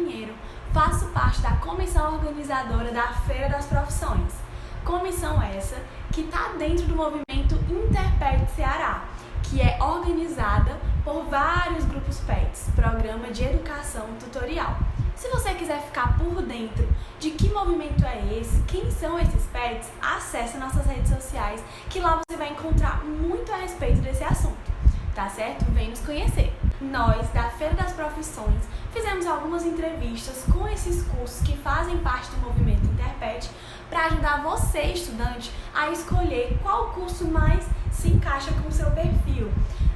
Pinheiro, faço parte da comissão organizadora da Feira das Profissões. Comissão essa que está dentro do movimento Interpet Ceará, que é organizada por vários grupos PETs, Programa de Educação Tutorial. Se você quiser ficar por dentro de que movimento é esse, quem são esses PETs, acesse nossas redes sociais, que lá você vai encontrar muito a respeito desse assunto, tá certo? Vem nos conhecer. Nós, da Feira das Profissões, fizemos algumas entrevistas com esses cursos que fazem parte do movimento Interpet para ajudar você, estudante, a escolher qual curso mais se encaixa com o seu perfil.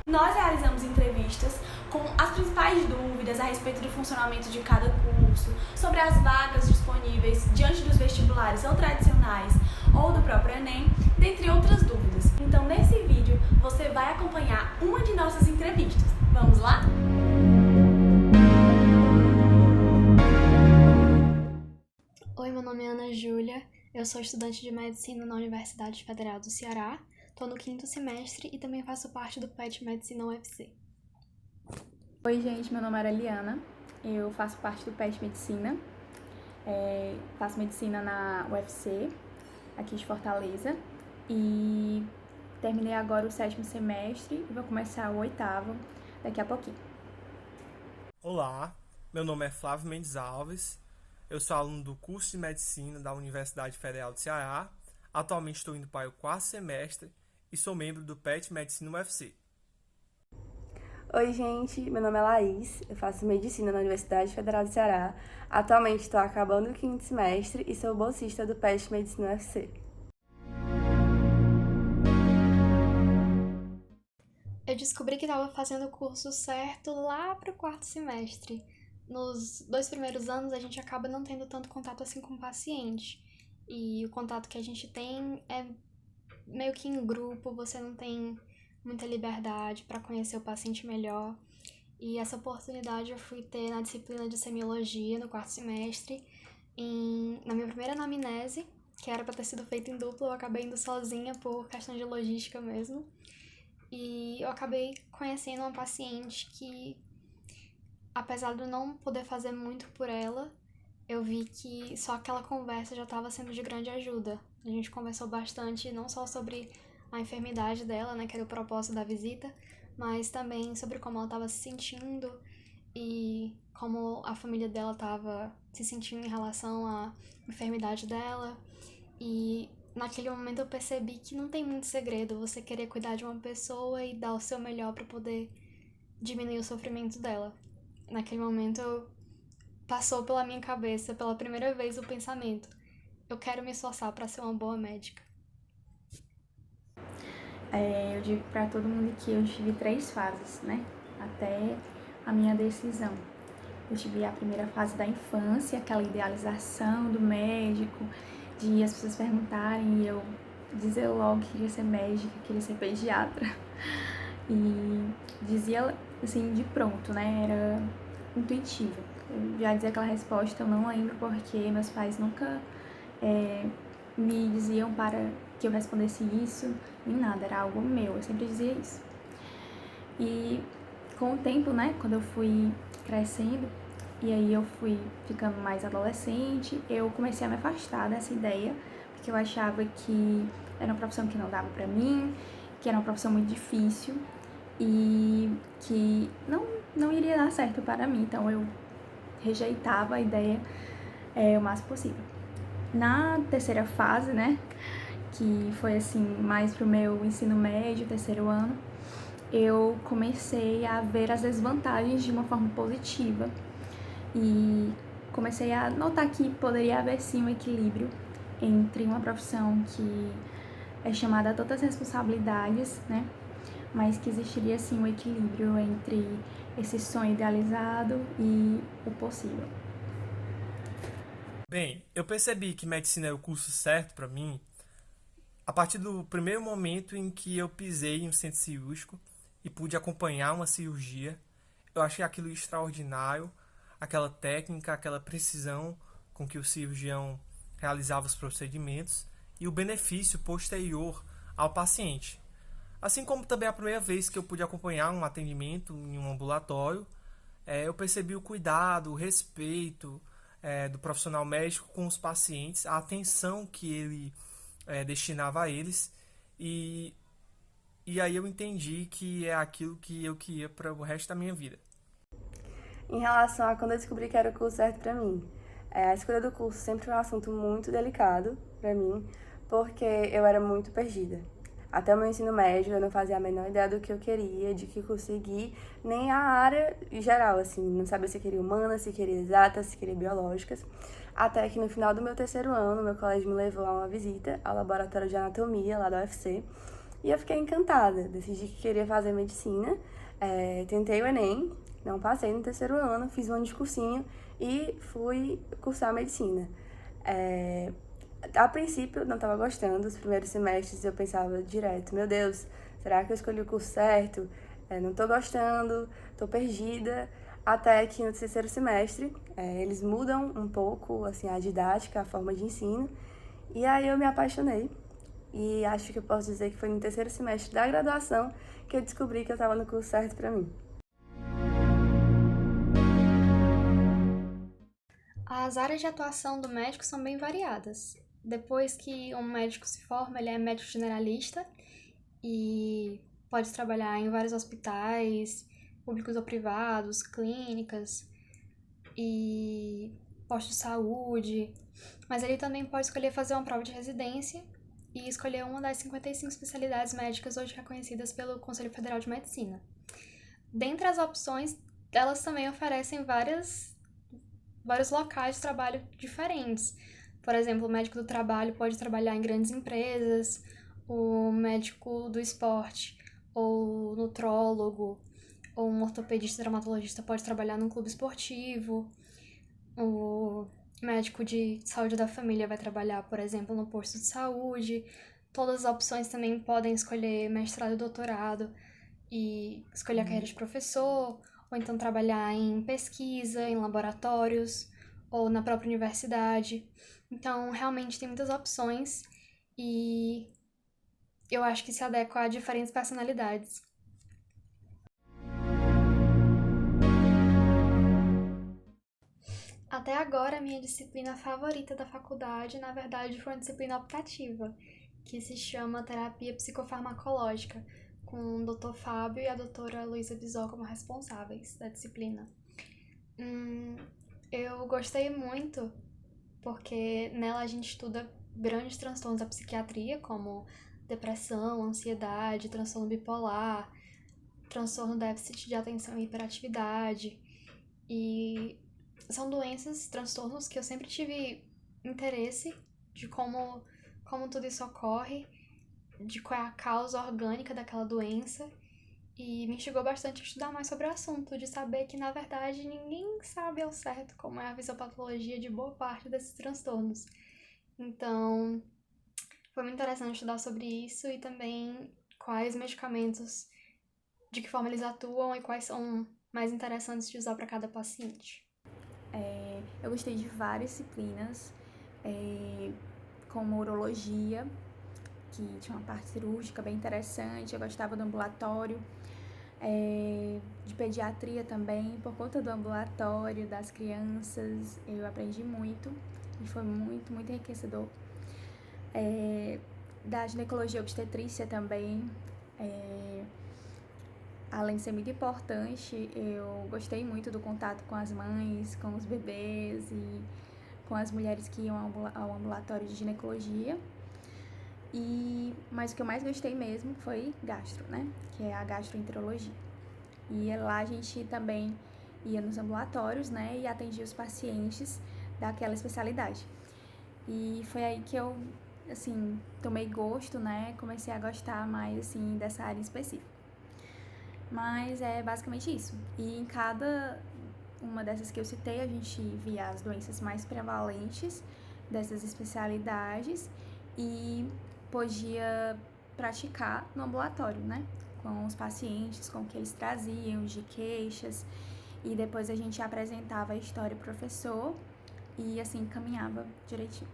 Nós realizamos entrevistas com as principais dúvidas a respeito do funcionamento de cada curso, sobre as vagas disponíveis diante dos vestibulares ou tradicionais ou do próprio Enem, dentre outras dúvidas. Então, nesse vídeo, você vai acompanhar uma de nossas entrevistas. Vamos lá? Oi, meu nome é Ana Júlia, eu sou estudante de Medicina na Universidade Federal do Ceará, estou no 5º semestre e também faço parte do PET Medicina UFC. Oi, gente, meu nome é Eliana, eu faço parte do PET Medicina, faço medicina na UFC, aqui de Fortaleza, e terminei agora o 7º semestre e vou começar o 8º daqui a pouquinho. Olá, meu nome é Flávio Mendes Alves, eu sou aluno do curso de Medicina da Universidade Federal do Ceará, atualmente estou indo para o 4º semestre e sou membro do PET Medicina UFC. Oi, gente, meu nome é Laís, eu faço Medicina na Universidade Federal do Ceará, atualmente estou acabando o 5º semestre e sou bolsista do PET Medicina UFC. Eu descobri que estava fazendo o curso certo lá para o 4º semestre. Nos 2 primeiros anos, a gente acaba não tendo tanto contato assim com o paciente. E o contato que a gente tem é meio que em grupo, você não tem muita liberdade para conhecer o paciente melhor. E essa oportunidade eu fui ter na disciplina de semiologia, no 4º semestre, na minha primeira anamnese, que era para ter sido feita em dupla, eu acabei indo sozinha por questão de logística mesmo. E eu acabei conhecendo uma paciente que, apesar de eu não poder fazer muito por ela, eu vi que só aquela conversa já estava sendo de grande ajuda. A gente conversou bastante, não só sobre a enfermidade dela, né, que era o propósito da visita, mas também sobre como ela estava se sentindo e como a família dela estava se sentindo em relação à enfermidade dela. E naquele momento eu percebi que não tem muito segredo você querer cuidar de uma pessoa e dar o seu melhor para poder diminuir o sofrimento dela. Naquele momento passou pela minha cabeça pela primeira vez o pensamento: eu quero me esforçar para ser uma boa médica. Eu digo para todo mundo que eu tive 3 fases, né, até a minha decisão. Eu tive a primeira fase da infância, aquela idealização do médico, de as pessoas perguntarem e eu dizer logo que queria ser médica, queria ser pediatra. E dizia assim de pronto, né, era intuitivo. Eu já dizia aquela resposta, eu não lembro porque meus pais nunca me diziam para que eu respondesse isso, nem nada, era algo meu, eu sempre dizia isso. E com o tempo, né, quando eu fui crescendo, e aí eu fui ficando mais adolescente, eu comecei a me afastar dessa ideia, porque eu achava que era uma profissão que não dava pra mim, que era uma profissão muito difícil e que não iria dar certo para mim, então eu rejeitava a ideia o máximo possível. Na terceira fase, né, que foi assim, mais pro meu ensino médio, 3º ano, eu comecei a ver as desvantagens de uma forma positiva e comecei a notar que poderia haver sim um equilíbrio entre uma profissão que é chamada a tantas responsabilidades, né, mas que existiria sim um equilíbrio entre esse sonho idealizado e o possível. Bem, eu percebi que medicina era o curso certo para mim a partir do primeiro momento em que eu pisei em um centro cirúrgico e pude acompanhar uma cirurgia. Eu achei aquilo extraordinário, aquela técnica, aquela precisão com que o cirurgião realizava os procedimentos e o benefício posterior ao paciente. Assim como também a primeira vez que eu pude acompanhar um atendimento em um ambulatório, eu percebi o cuidado, o respeito do profissional médico com os pacientes, a atenção que ele destinava a eles, e, e aí eu entendi que é aquilo que eu queria para o resto da minha vida. Em relação a quando eu descobri que era o curso certo para mim, a escolha do curso sempre foi um assunto muito delicado para mim, porque eu era muito perdida. Até o meu ensino médio, eu não fazia a menor ideia do que eu queria, de que conseguir, nem a área geral, assim, não sabia se queria humanas, se queria exatas, se queria biológicas. Até que no final do meu terceiro ano, meu colégio me levou a uma visita ao laboratório de anatomia lá da UFC, e eu fiquei encantada, decidi que queria fazer medicina, tentei o Enem, não passei no terceiro ano, fiz um ano de cursinho e fui cursar medicina. A princípio, eu não estava gostando. Os primeiros semestres eu pensava direto, meu Deus, será que eu escolhi o curso certo? Não estou gostando, estou perdida. Até que no terceiro semestre, eles mudam um pouco assim, a didática, a forma de ensino. E aí eu me apaixonei. E acho que eu posso dizer que foi no terceiro semestre da graduação que eu descobri que eu estava no curso certo para mim. As áreas de atuação do médico são bem variadas. Depois que um médico se forma, ele é médico generalista e pode trabalhar em vários hospitais, públicos ou privados, clínicas e postos de saúde. Mas ele também pode escolher fazer uma prova de residência e escolher uma das 55 especialidades médicas hoje reconhecidas pelo Conselho Federal de Medicina. Dentre as opções, elas também oferecem vários locais de trabalho diferentes. Por exemplo, o médico do trabalho pode trabalhar em grandes empresas, o médico do esporte, ou nutrólogo, ou um ortopedista dermatologista pode trabalhar num clube esportivo, o médico de saúde da família vai trabalhar, por exemplo, no posto de saúde. Todas as opções também podem escolher mestrado e doutorado e escolher a carreira de professor, ou então trabalhar em pesquisa, em laboratórios, ou na própria universidade. Então, realmente tem muitas opções e eu acho que se adequa a diferentes personalidades. Até agora, a minha disciplina favorita da faculdade, na verdade, foi uma disciplina optativa, que se chama Terapia Psicofarmacológica, com o Dr. Fábio e a doutora Luísa Bisol como responsáveis da disciplina. Eu gostei muito porque nela a gente estuda grandes transtornos da psiquiatria, como depressão, ansiedade, transtorno bipolar, transtorno déficit de atenção e hiperatividade. E são doenças, transtornos que eu sempre tive interesse de como tudo isso ocorre, de qual é a causa orgânica daquela doença. E me instigou bastante a estudar mais sobre o assunto, de saber que, na verdade, ninguém sabe ao certo como é a fisiopatologia de boa parte desses transtornos. Então, foi muito interessante estudar sobre isso e também quais medicamentos, de que forma eles atuam e quais são mais interessantes de usar para cada paciente. Eu gostei de várias disciplinas, como urologia, que tinha uma parte cirúrgica bem interessante. Eu gostava do ambulatório, de pediatria também, por conta do ambulatório, das crianças, eu aprendi muito e foi muito, muito enriquecedor. Da ginecologia e obstetrícia também, além de ser muito importante, eu gostei muito do contato com as mães, com os bebês e com as mulheres que iam ao ambulatório de ginecologia. Mas o que eu mais gostei mesmo foi gastro, né? Que é a gastroenterologia. E lá a gente também ia nos ambulatórios, né? E atendia os pacientes daquela especialidade. E foi aí que eu, assim, tomei gosto, né? Comecei a gostar mais, assim, dessa área específica. Mas é basicamente isso. E em cada uma dessas que eu citei, a gente via as doenças mais prevalentes dessas especialidades e podia praticar no ambulatório, né? Com os pacientes, com o que eles traziam, de queixas. E depois a gente apresentava a história ao professor e assim caminhava direitinho.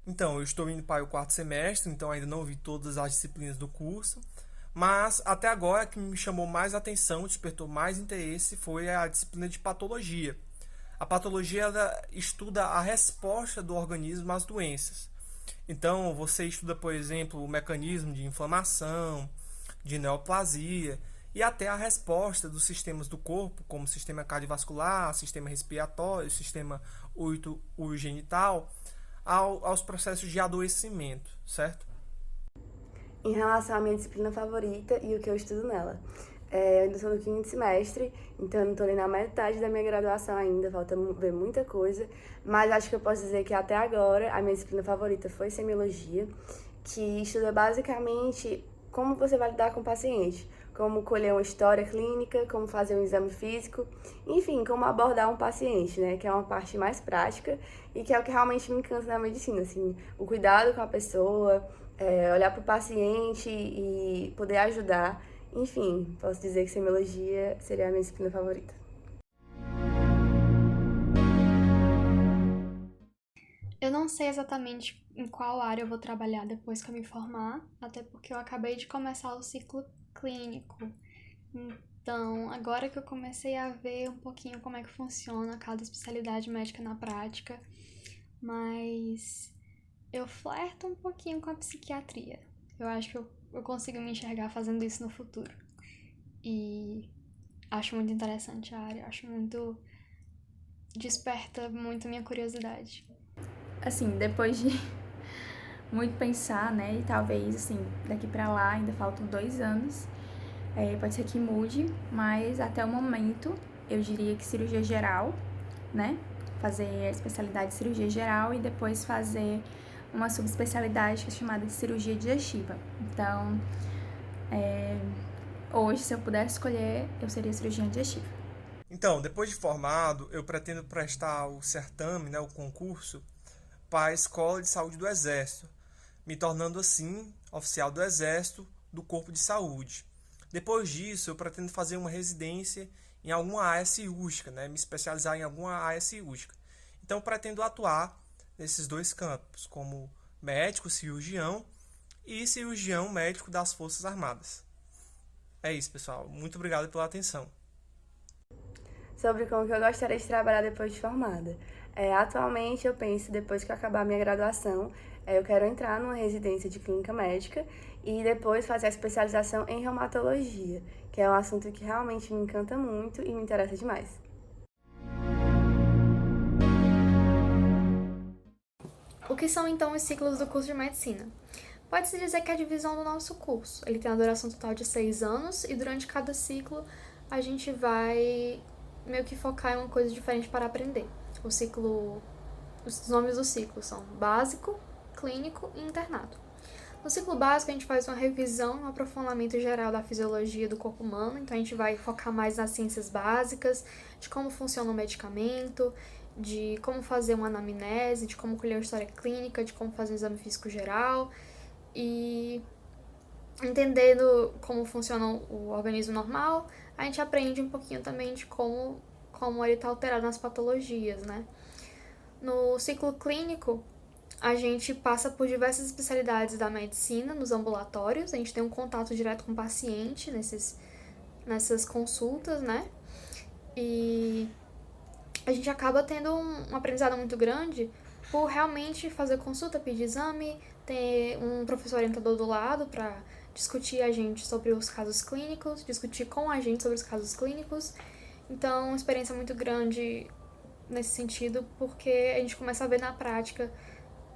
Então, eu estou indo para o quarto semestre, então ainda não vi todas as disciplinas do curso, Mas até agora, a que me chamou mais atenção, despertou mais interesse, foi a disciplina de patologia. A patologia ela estuda a resposta do organismo às doenças. Então, você estuda, por exemplo, o mecanismo de inflamação, de neoplasia e até a resposta dos sistemas do corpo, como o sistema cardiovascular, sistema respiratório, sistema urogenital, aos processos de adoecimento, certo? Em relação à minha disciplina favorita e o que eu estudo nela. Eu ainda estou no 5º semestre, então eu não estou nem na metade da minha graduação ainda, falta ver muita coisa, mas acho que eu posso dizer que até agora a minha disciplina favorita foi semiologia, que estuda basicamente como você vai lidar com o paciente, como colher uma história clínica, como fazer um exame físico, enfim, como abordar um paciente, né, que é uma parte mais prática e que é o que realmente me encanta na medicina, assim, o cuidado com a pessoa, olhar para o paciente e poder ajudar. Enfim, posso dizer que semiologia seria a minha disciplina favorita. Eu não sei exatamente em qual área eu vou trabalhar depois que eu me formar, até porque eu acabei de começar o ciclo clínico. Então, agora que eu comecei a ver um pouquinho como é que funciona cada especialidade médica na prática, mas eu flerto um pouquinho com a psiquiatria. Eu acho que eu consigo me enxergar fazendo isso no futuro. E acho muito interessante a área, acho muito... desperta muito minha curiosidade. Assim, depois de muito pensar, né, e talvez, assim, daqui pra lá ainda faltam 2 anos, pode ser que mude, mas até o momento eu diria que cirurgia geral, né, fazer a especialidade de cirurgia geral e depois fazer uma subespecialidade que é chamada de cirurgia digestiva. Então, hoje, se eu pudesse escolher, eu seria cirurgiã digestiva. Então, depois de formado, eu pretendo prestar o certame, né, o concurso, para a Escola de Saúde do Exército, me tornando assim oficial do Exército do Corpo de Saúde. Depois disso, eu pretendo fazer uma residência em alguma área cirúrgica, né, me especializar em alguma área cirúrgica. Então, eu pretendo atuar nesses 2 campos, como médico cirurgião e cirurgião médico das Forças Armadas. É isso, pessoal. Muito obrigado pela atenção. Sobre como que eu gostaria de trabalhar depois de formada. Atualmente eu penso, depois que eu acabar a minha graduação, eu quero entrar numa residência de clínica médica e depois fazer a especialização em reumatologia, que é um assunto que realmente me encanta muito e me interessa demais. O que são então os ciclos do curso de medicina? Pode-se dizer que é a divisão do nosso curso. Ele tem a duração total de 6 anos e durante cada ciclo a gente vai meio que focar em uma coisa diferente para aprender. Os nomes do ciclo são básico, clínico e internato. No ciclo básico a gente faz uma revisão e um aprofundamento geral da fisiologia do corpo humano, então a gente vai focar mais nas ciências básicas, de como funciona o medicamento, de como fazer uma anamnese, de como colher uma história clínica, de como fazer um exame físico geral e entendendo como funciona o organismo normal, a gente aprende um pouquinho também de como ele está alterado nas patologias, né? No ciclo clínico, a gente passa por diversas especialidades da medicina nos ambulatórios, a gente tem um contato direto com o paciente nessas consultas, né? E a gente acaba tendo um aprendizado muito grande por realmente fazer consulta, pedir exame, ter um professor orientador do lado para discutir a gente sobre os casos clínicos, discutir com a gente sobre os casos clínicos. Então, uma experiência muito grande nesse sentido, porque a gente começa a ver na prática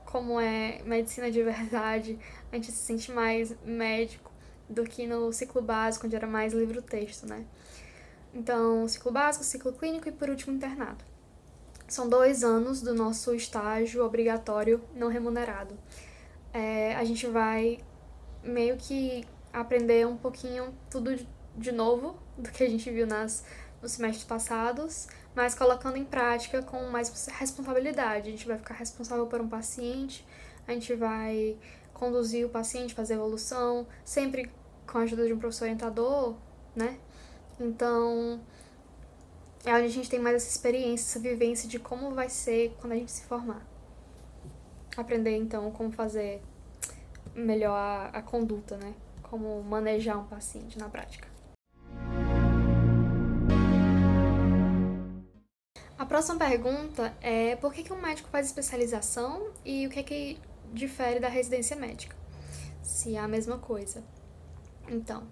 como é medicina de verdade, a gente se sente mais médico do que no ciclo básico, onde era mais livro-texto, né? Então, ciclo básico, ciclo clínico e, por último, internato. São 2 anos do nosso estágio obrigatório não remunerado. A gente vai meio que aprender um pouquinho tudo de novo do que a gente viu nos semestres passados, mas colocando em prática com mais responsabilidade. A gente vai ficar responsável por um paciente, a gente vai conduzir o paciente, fazer evolução, sempre com a ajuda de um professor orientador, né? Então, é onde a gente tem mais essa experiência, essa vivência de como vai ser quando a gente se formar. Aprender, então, como fazer melhor a conduta, né? como manejar um paciente na prática. A próxima pergunta é por que um médico faz especialização e o que difere da residência médica? Se é a mesma coisa. Então,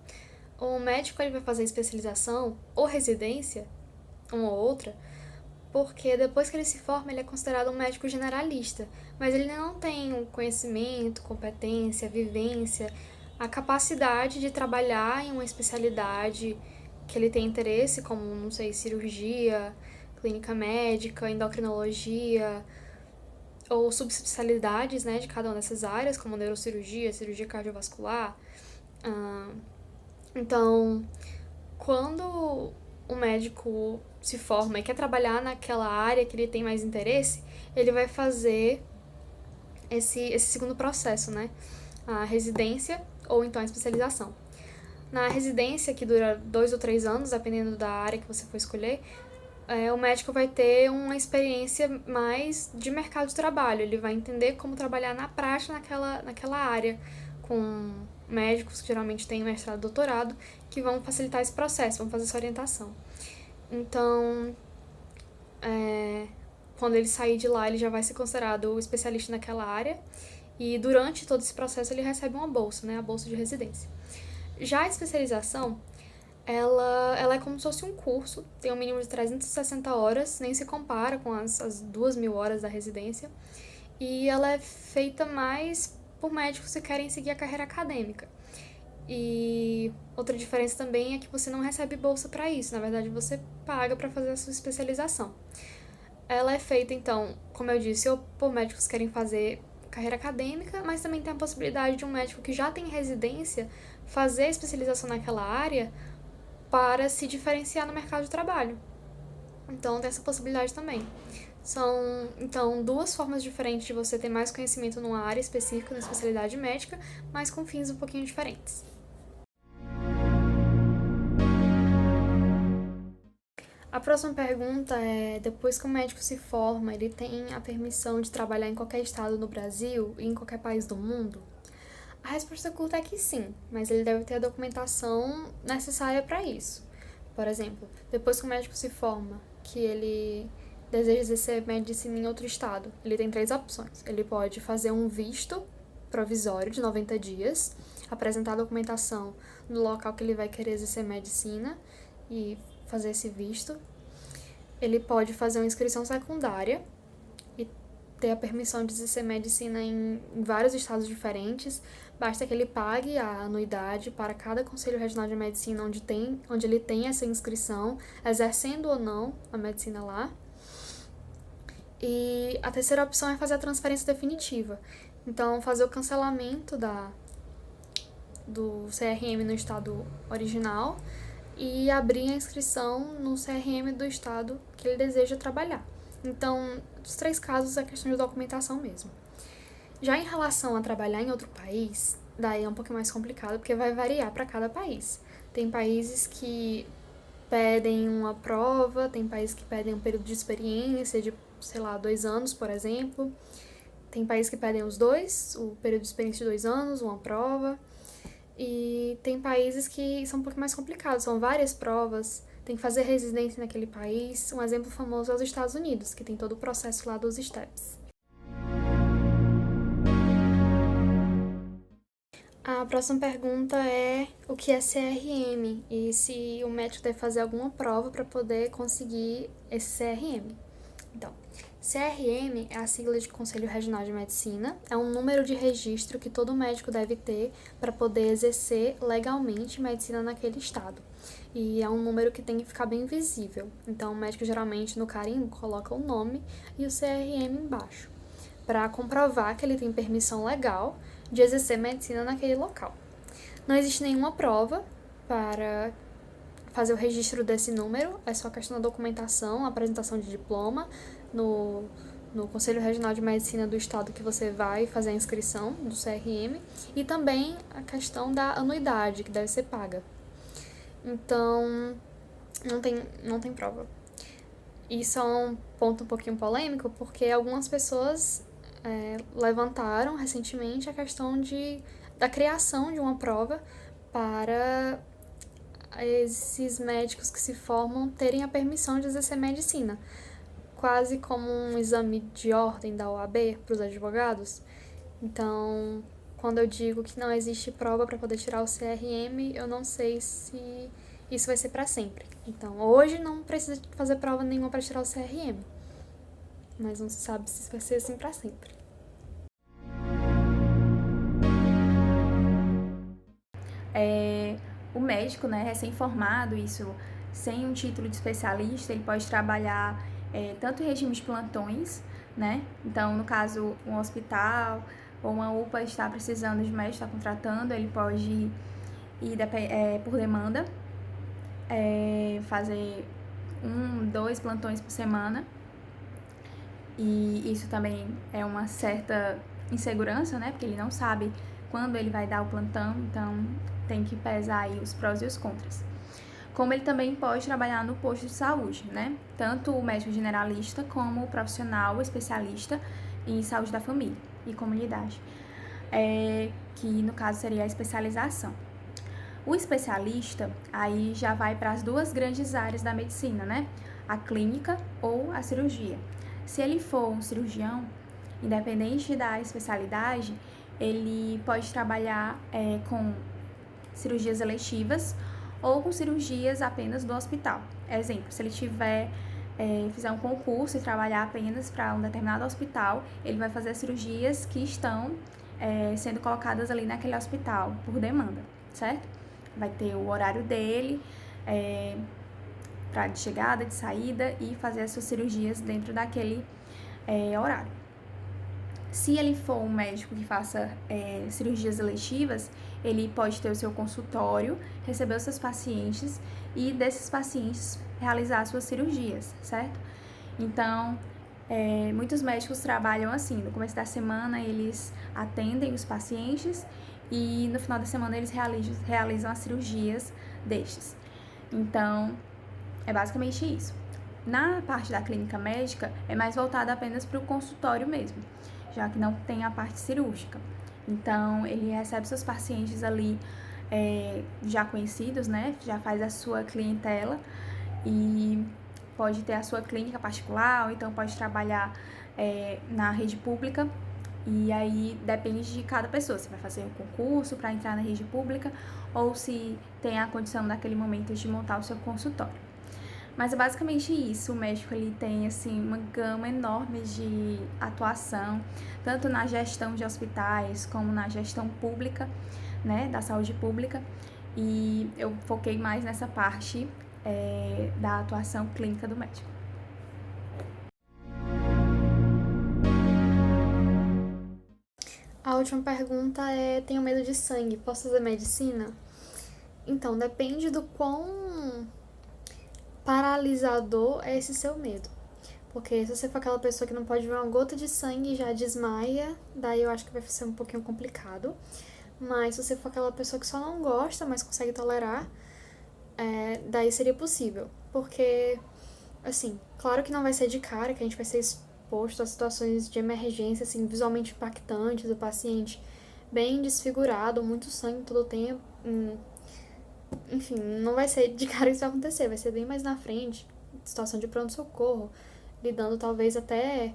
o médico ele vai fazer especialização ou residência, uma ou outra, porque depois que ele se forma, ele é considerado um médico generalista, mas ele não tem o conhecimento, competência, vivência, a capacidade de trabalhar em uma especialidade que ele tem interesse, como, não sei, cirurgia, clínica médica, endocrinologia, ou subespecialidades, né, de cada uma dessas áreas, como neurocirurgia, cirurgia cardiovascular. Então, quando o médico se forma e quer trabalhar naquela área que ele tem mais interesse, ele vai fazer esse segundo processo, né? A residência ou então a especialização. Na residência, que dura 2 ou 3 anos, dependendo da área que você for escolher, o médico vai ter uma experiência mais de mercado de trabalho. Ele vai entender como trabalhar na prática naquela área, com médicos que geralmente têm mestrado e doutorado, que vão facilitar esse processo, vão fazer essa orientação. Então, quando ele sair de lá, ele já vai ser considerado especialista naquela área, e durante todo esse processo ele recebe uma bolsa, né, a bolsa de residência. Já a especialização, ela é como se fosse um curso, tem um mínimo de 360 horas, nem se compara com as 2.000 horas da residência, e ela é feita mais por médicos que querem seguir a carreira acadêmica. E outra diferença também é que você não recebe bolsa para isso, na verdade você paga para fazer a sua especialização. Ela é feita, então, como eu disse, ou por médicos que querem fazer carreira acadêmica, mas também tem a possibilidade de um médico que já tem residência fazer a especialização naquela área para se diferenciar no mercado de trabalho. Então, tem essa possibilidade também. São, então, 2 formas diferentes de você ter mais conhecimento numa área específica, na especialidade médica, mas com fins um pouquinho diferentes. A próxima pergunta é, depois que o médico se forma, ele tem a permissão de trabalhar em qualquer estado no Brasil e em qualquer país do mundo? A resposta curta é que sim, mas ele deve ter a documentação necessária para isso. Por exemplo, depois que o médico se forma, que ele deseja exercer medicina em outro estado, ele tem 3 opções. Ele pode fazer um visto provisório de 90 dias, apresentar a documentação no local que ele vai querer exercer medicina e fazer esse visto. Ele pode fazer uma inscrição secundária e ter a permissão de exercer medicina em vários estados diferentes. Basta que ele pague a anuidade para cada Conselho Regional de Medicina onde ele tem essa inscrição, exercendo ou não a medicina lá. E a terceira opção é fazer a transferência definitiva. Então, fazer o cancelamento do CRM no estado original e abrir a inscrição no CRM do estado que ele deseja trabalhar. Então, nos 3 casos, é questão de documentação mesmo. Já em relação a trabalhar em outro país, daí é um pouquinho mais complicado, porque vai variar para cada país. Tem países que pedem uma prova, tem países que pedem um período de experiência de, 2 anos, por exemplo. Tem países que pedem os 2, o período de experiência de 2 anos, uma prova. E tem países que são um pouco mais complicados, são várias provas, tem que fazer residência naquele país. Um exemplo famoso é os Estados Unidos, que tem todo o processo lá dos STEPS. A próxima pergunta é o que é CRM e se o médico deve fazer alguma prova para poder conseguir esse CRM. Então, CRM é a sigla de Conselho Regional de Medicina, é um número de registro que todo médico deve ter para poder exercer legalmente medicina naquele estado. E é um número que tem que ficar bem visível. Então, o médico geralmente no carimbo coloca o nome e o CRM embaixo, para comprovar que ele tem permissão legal de exercer medicina naquele local. Não existe nenhuma prova para fazer o registro desse número, é só questão da documentação, apresentação de diploma no Conselho Regional de Medicina do estado que você vai fazer a inscrição do CRM e também a questão da anuidade que deve ser paga. Então, não tem prova. Isso é um ponto um pouquinho polêmico, porque algumas pessoas levantaram recentemente a questão da criação de uma prova para esses médicos que se formam terem a permissão de exercer medicina, quase como um exame de ordem da OAB para os advogados. Então, quando eu digo que não existe prova para poder tirar o CRM, eu não sei se isso vai ser para sempre. Então, hoje não precisa fazer prova nenhuma para tirar o CRM, mas não se sabe se isso vai ser assim para sempre. O médico, né, recém-formado, isso sem um título de especialista, ele pode trabalhar tanto em regime de plantões, né? Então, no caso, um hospital ou uma UPA está precisando de médico, está contratando, ele pode ir por demanda, fazer 1, 2 plantões por semana. E isso também é uma certa insegurança, né? Porque ele não sabe quando ele vai dar o plantão, então tem que pesar aí os prós e os contras. Como ele também pode trabalhar no posto de saúde, né? Tanto o médico generalista como o profissional especialista em saúde da família e comunidade, que no caso seria a especialização. O especialista aí já vai para as 2 grandes áreas da medicina, né? A clínica ou a cirurgia. Se ele for um cirurgião, independente da especialidade, ele pode trabalhar com cirurgias eletivas ou com cirurgias apenas do hospital. Exemplo, se ele fizer um concurso e trabalhar apenas para um determinado hospital, ele vai fazer as cirurgias que estão sendo colocadas ali naquele hospital por demanda, certo? Vai ter o horário dele, de chegada, de saída, e fazer as suas cirurgias dentro daquele horário. Se ele for um médico que faça cirurgias eletivas, ele pode ter o seu consultório, receber os seus pacientes e desses pacientes realizar as suas cirurgias, certo? Então, muitos médicos trabalham assim, no começo da semana eles atendem os pacientes e no final da semana eles realizam as cirurgias destes. Então, é basicamente isso. Na parte da clínica médica, é mais voltada apenas para o consultório mesmo, já que não tem a parte cirúrgica. Então, ele recebe seus pacientes ali já conhecidos, né? Já faz a sua clientela e pode ter a sua clínica particular, ou então pode trabalhar na rede pública. E aí depende de cada pessoa, se vai fazer um concurso para entrar na rede pública ou se tem a condição naquele momento de montar o seu consultório. Mas é basicamente isso, o médico ele tem assim, uma gama enorme de atuação, tanto na gestão de hospitais como na gestão pública, né, da saúde pública, e eu foquei mais nessa parte da atuação clínica do médico. A última pergunta tenho medo de sangue, posso fazer medicina? Então, depende do quão paralisador é esse seu medo. Porque se você for aquela pessoa que não pode ver uma gota de sangue e já desmaia, daí eu acho que vai ser um pouquinho complicado. Mas se você for aquela pessoa que só não gosta, mas consegue tolerar, daí seria possível. Porque, assim, claro que não vai ser de cara, que a gente vai ser exposto a situações de emergência, assim, visualmente impactantes, o paciente bem desfigurado, muito sangue todo o tempo. Enfim, não vai ser de cara que isso vai acontecer, vai ser bem mais na frente, situação de pronto-socorro, lidando talvez até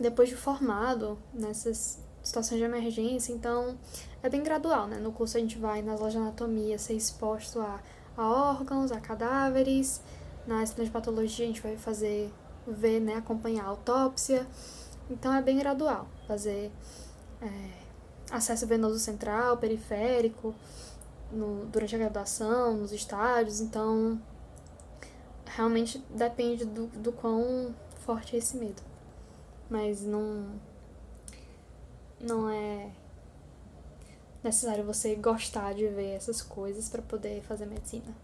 depois de formado nessas situações de emergência. Então, é bem gradual, né? No curso a gente vai nas aulas de anatomia ser exposto a órgãos, a cadáveres. Na disciplina de patologia a gente vai ver, né, acompanhar a autópsia. Então, é bem gradual, fazer acesso venoso central, periférico, durante a graduação, nos estágios. Então, realmente depende do quão forte é esse medo. Mas não é necessário você gostar de ver essas coisas para poder fazer medicina.